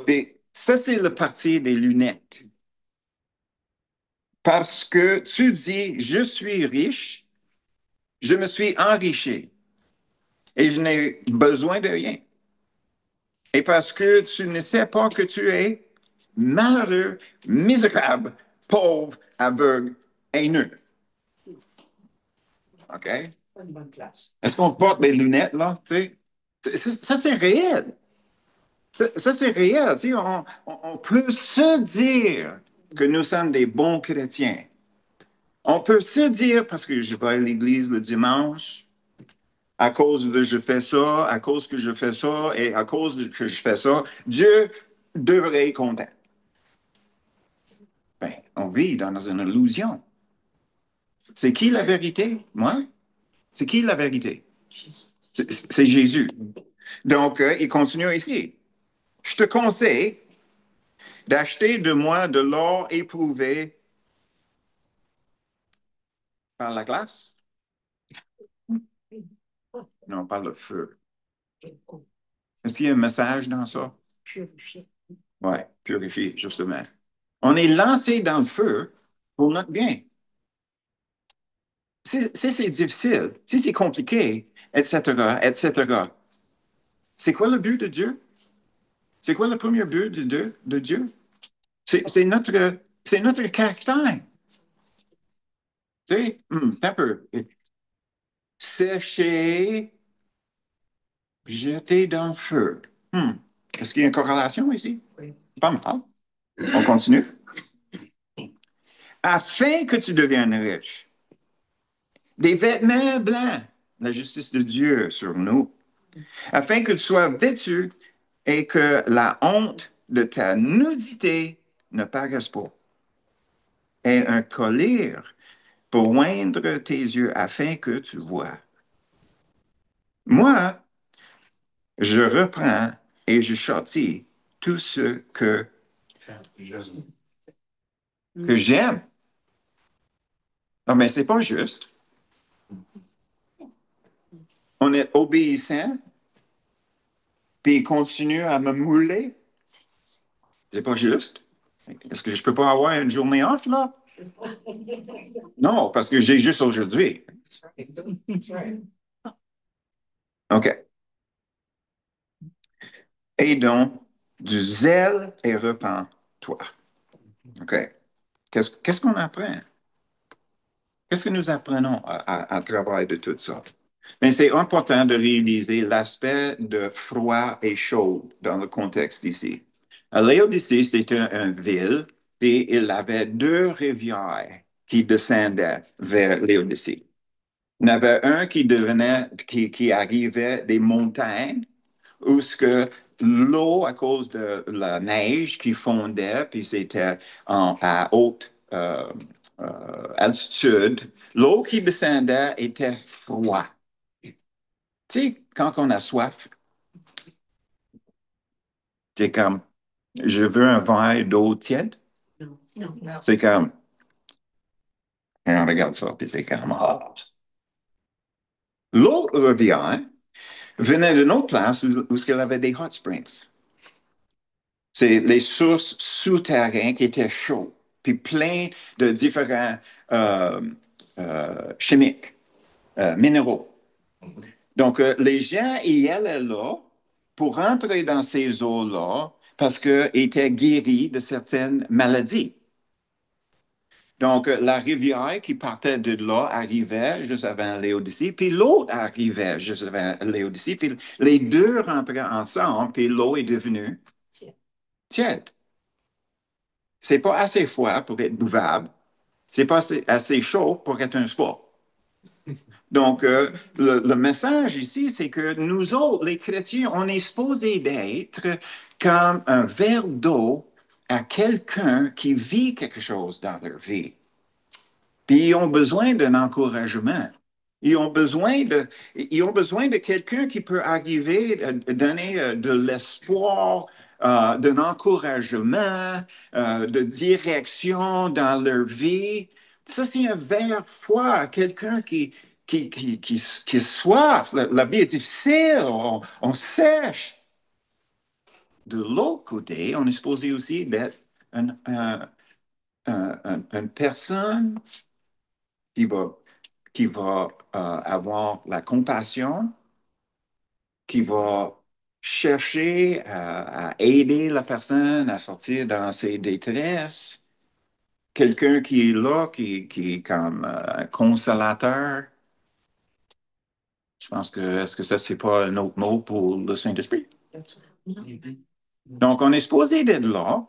Et ça, c'est le parti des lunettes. Parce que tu dis, je suis riche, je me suis enrichi et je n'ai besoin de rien. Et parce que tu ne sais pas que tu es malheureux, misérable, pauvre, aveugle, haineux. OK? Pas une bonne place. Est-ce qu'on porte des lunettes, là? Tu sais? Ça, c'est réel. Ça, c'est réel. Tu sais, on peut se dire que nous sommes des bons chrétiens. On peut se dire, parce que je vais à l'église le dimanche, à cause de je fais ça, à cause que je fais ça, et à cause que je fais ça, Dieu devrait être content. Ben, on vit dans une illusion. C'est qui la vérité? Moi? C'est qui la vérité? C'est Jésus. Donc, il continue ici. Je te conseille d'acheter de moi de l'or éprouvé par la glace. Non, par le feu. Est-ce qu'il y a un message dans ça? Purifié. Oui, purifié, justement. On est lancé dans le feu pour notre bien. Si c'est difficile, si c'est compliqué, etc., etc., c'est quoi le but de Dieu? C'est quoi le premier but de Dieu? C'est notre caractère. Tu sais, un peu. Sécher, jeter dans le feu. Est-ce qu'il y a une corrélation ici? Oui. Pas mal. On continue. Afin que tu deviennes riche. Des vêtements blancs, la justice de Dieu sur nous. Afin que tu sois vêtu et que la honte de ta nudité ne paraisse pas. Et un collier pour oindre tes yeux afin que tu vois. Moi, je reprends et je châtie tout ce que j'aime. Non, mais c'est pas juste. On est obéissant, puis il continue à me mouler. C'est pas juste. Est-ce que je peux pas avoir une journée off, là? Non, parce que j'ai juste aujourd'hui. OK. Et donc, du zèle et repens-toi. OK. Qu'est-ce qu'on apprend? Qu'est-ce que nous apprenons à travers de tout ça? Mais c'est important de réaliser l'aspect de froid et chaud dans le contexte ici. Laodicée, c'était une ville, et il avait deux rivières qui descendaient vers Laodicée. Il y en avait un qui arrivait des montagnes, où ce que l'eau, à cause de la neige qui fondait, puis c'était à haute altitude, l'eau qui descendait était froide. Tu sais, quand on a soif, c'est comme, je veux un verre d'eau tiède. Non, non, non. C'est comme, et on regarde ça, puis c'est comme, ah. L'autre rivière venait d'une autre place où il y avait des hot springs. C'est les sources souterraines qui étaient chaudes, puis plein de différents chimiques, minéraux. Donc, les gens y allaient là pour rentrer dans ces eaux-là parce qu'ils étaient guéris de certaines maladies. Donc, la rivière qui partait de là arrivait juste avant Laodicée, puis l'autre arrivait juste avant Laodicée, puis les deux rentraient ensemble, puis l'eau est devenue tiède. C'est pas assez froid pour être buvable, c'est pas assez chaud pour être un sport. Donc, le message ici, c'est que nous autres, les chrétiens, on est supposés d'être comme un verre d'eau à quelqu'un qui vit quelque chose dans leur vie. Puis ils ont besoin d'un encouragement. Ils ont besoin de quelqu'un qui peut arriver, donner de l'espoir, d'un encouragement, de direction dans leur vie. Ça, c'est un verre froid, quelqu'un qui soif. La vie est difficile, on sèche. de l'autre côté, on est supposé aussi d'être une personne qui va, avoir la compassion, qui va chercher à aider la personne à sortir dans ses détresses, quelqu'un qui est là, qui est comme un consolateur. Je pense que, est-ce que ça, c'est pas un autre mot pour le Saint-Esprit? Donc, on est supposé d'être là,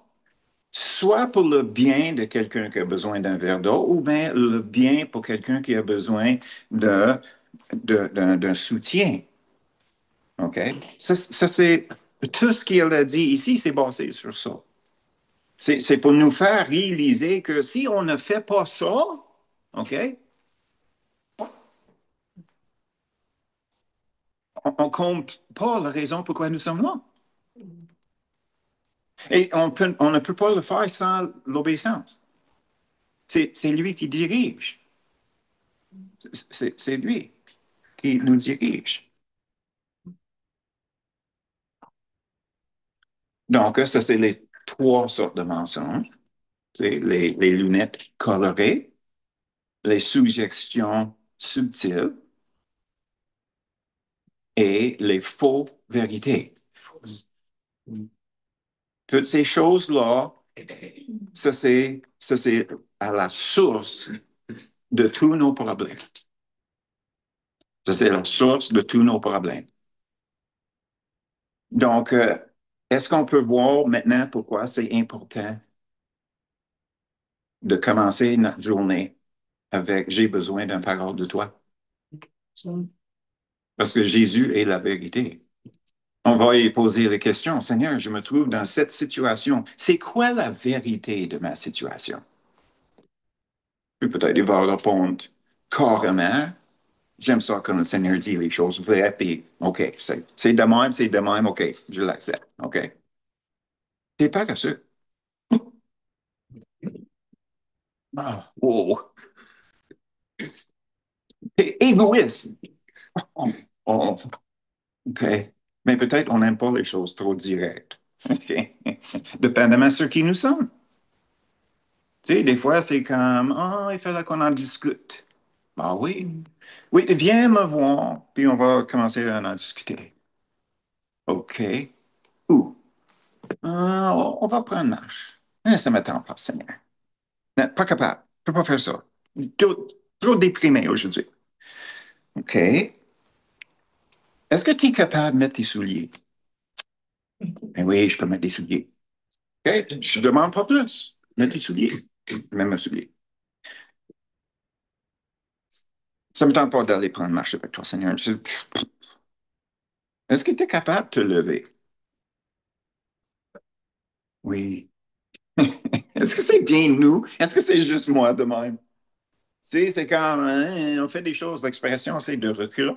soit pour le bien de quelqu'un qui a besoin d'un verre d'eau, ou bien le bien pour quelqu'un qui a besoin d'un soutien. OK? Ça c'est tout ce qu'il a dit ici, c'est basé sur ça. C'est pour nous faire réaliser que si on ne fait pas ça, OK, on ne compte pas la raison pourquoi nous sommes là. Et on ne peut pas le faire sans l'obéissance. C'est lui qui dirige. C'est lui qui nous dirige. Donc, ça, c'est les trois sortes de mensonges. C'est les lunettes colorées, les suggestions subtiles et les faux vérités. Toutes ces choses-là, ça c'est à la source de tous nos problèmes. Ça, c'est la source de tous nos problèmes. Donc, est-ce qu'on peut voir maintenant pourquoi c'est important de commencer notre journée avec J'ai besoin d'une parole de toi? Parce que Jésus est la vérité. On va y poser les questions. Seigneur, je me trouve dans cette situation. C'est quoi la vérité de ma situation? Puis peut-être il va répondre carrément. J'aime ça quand le Seigneur dit les choses vraies, puis OK, c'est de même, OK, je l'accepte, OK. T'es paresseux. Ah, wow. T'es égoïste. Oh, oh, OK. Mais peut-être on n'aime pas les choses trop directes. OK. Dépendamment de ce qui nous sommes. Tu sais, des fois, c'est comme, oh, il fallait qu'on en discute. Ah oui. Oui, viens me voir, puis on va commencer à en discuter. OK. Où? On va prendre une marche. Ça m'attend pas, Seigneur. Non, pas capable. Je peux pas faire ça. Trop, trop déprimé aujourd'hui. OK. Est-ce que tu es capable de mettre tes souliers? Ben oui, je peux mettre des souliers. OK. Je ne demande pas plus. Mets tes souliers. Mets mes souliers. Ça ne me tente pas d'aller prendre une marche avec toi, Seigneur. Est-ce que tu es capable de te lever? Oui. Est-ce que c'est bien nous? Est-ce que c'est juste moi de même? Tu sais, c'est comme, hein, on fait des choses, l'expression, c'est de recul.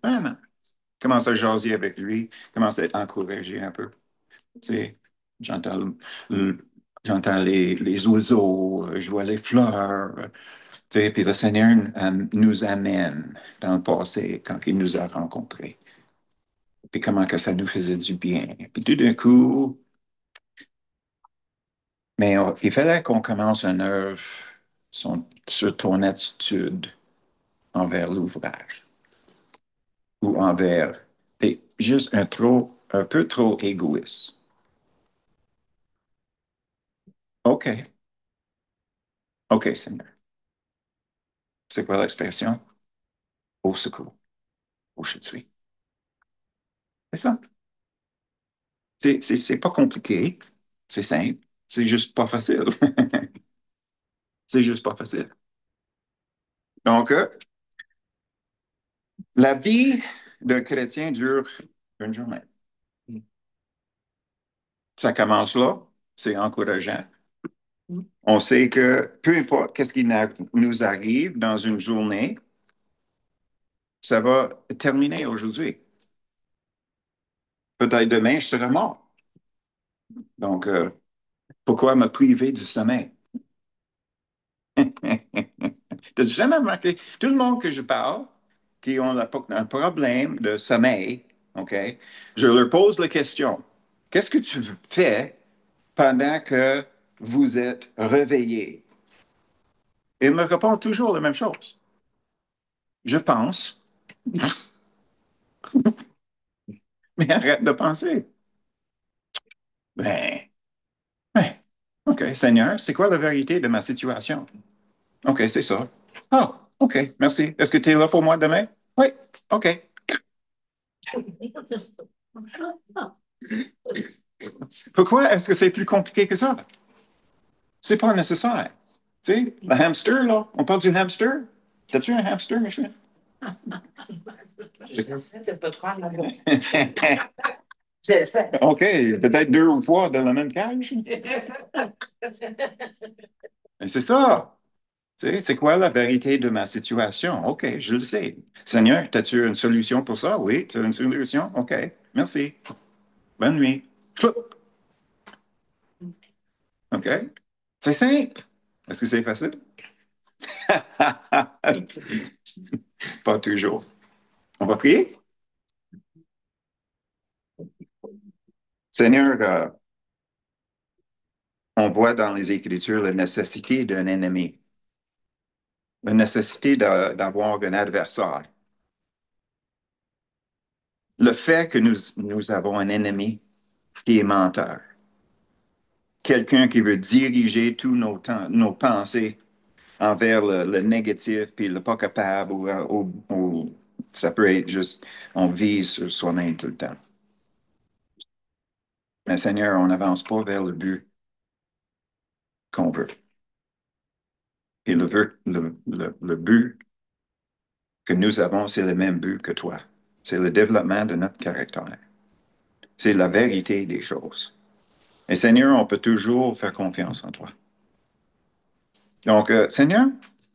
Vraiment. Commence à jaser avec lui, commence à être encouragé un peu. Tu sais, j'entends, le- j'entends les oiseaux, je vois les fleurs. Tu sais, puis le Seigneur nous amène dans le passé quand il nous a rencontrés. Puis comment que ça nous faisait du bien. Puis tout d'un coup, mais il fallait qu'on commence une œuvre sur ton attitude envers l'ouvrage ou envers. T'es juste un peu trop égoïste. OK. OK, Seigneur. C'est quoi l'expression? Au secours. Où je suis. C'est ça. C'est pas compliqué. C'est simple. C'est juste pas facile. C'est juste pas facile. Donc, la vie d'un chrétien dure une journée. Ça commence là. C'est encourageant. On sait que peu importe qu'est-ce qui nous arrive dans une journée, ça va terminer aujourd'hui. Peut-être demain, je serai mort. Donc, pourquoi me priver du sommeil? T'as jamais remarqué, tout le monde que je parle, qui ont un problème de sommeil, OK? Je leur pose la question. Qu'est-ce que tu fais pendant que vous êtes réveillés? Ils me répondent toujours la même chose. Je pense. Mais arrête de penser. Ben, ben, OK, Seigneur, c'est quoi la vérité de ma situation? OK, c'est ça. Ah, OK, merci. Est-ce que tu es là pour moi demain? Oui, OK. Pourquoi est-ce que c'est plus compliqué que ça? C'est pas nécessaire. Tu sais, le hamster, là, on parle du hamster. T'as-tu un hamster, Michel? J'essaie de pas prendre la bonne. J'essaie. OK, peut-être 2 ou 3 dans la même cage. Mais c'est ça. Tu sais, c'est quoi la vérité de ma situation? OK, je le sais. Seigneur, as-tu une solution pour ça? Oui, tu as une solution? OK, merci. Bonne nuit. OK? C'est simple. Est-ce que c'est facile? Pas toujours. On va prier? Seigneur, on voit dans les Écritures la nécessité d'un ennemi, la nécessité d'avoir un adversaire. Le fait que nous avons un ennemi qui est menteur, quelqu'un qui veut diriger tous nos pensées envers le négatif, puis le pas capable, ou ça peut être juste, on vise sur soi-même tout le temps. Mais Seigneur, on n'avance pas vers le but qu'on veut. Et le but que nous avons, c'est le même but que toi. C'est le développement de notre caractère. C'est la vérité des choses. Et Seigneur, on peut toujours faire confiance en toi. Donc, Seigneur,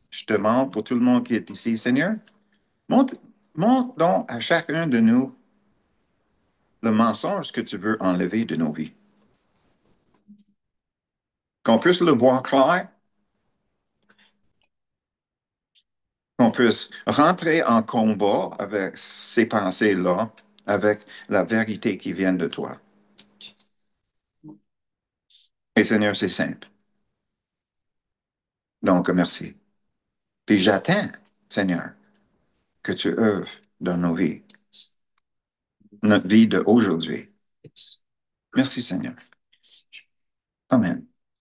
je te demande pour tout le monde qui est ici, Seigneur, montre donc à chacun de nous le mensonge que tu veux enlever de nos vies. Qu'on puisse le voir clair, qu'on puisse rentrer en combat avec ces pensées-là, avec la vérité qui vient de toi. Et Seigneur, c'est simple. Donc, merci. Puis j'attends, Seigneur, que tu œuvres dans nos vies, notre vie d'aujourd'hui. Merci, Seigneur. Amen.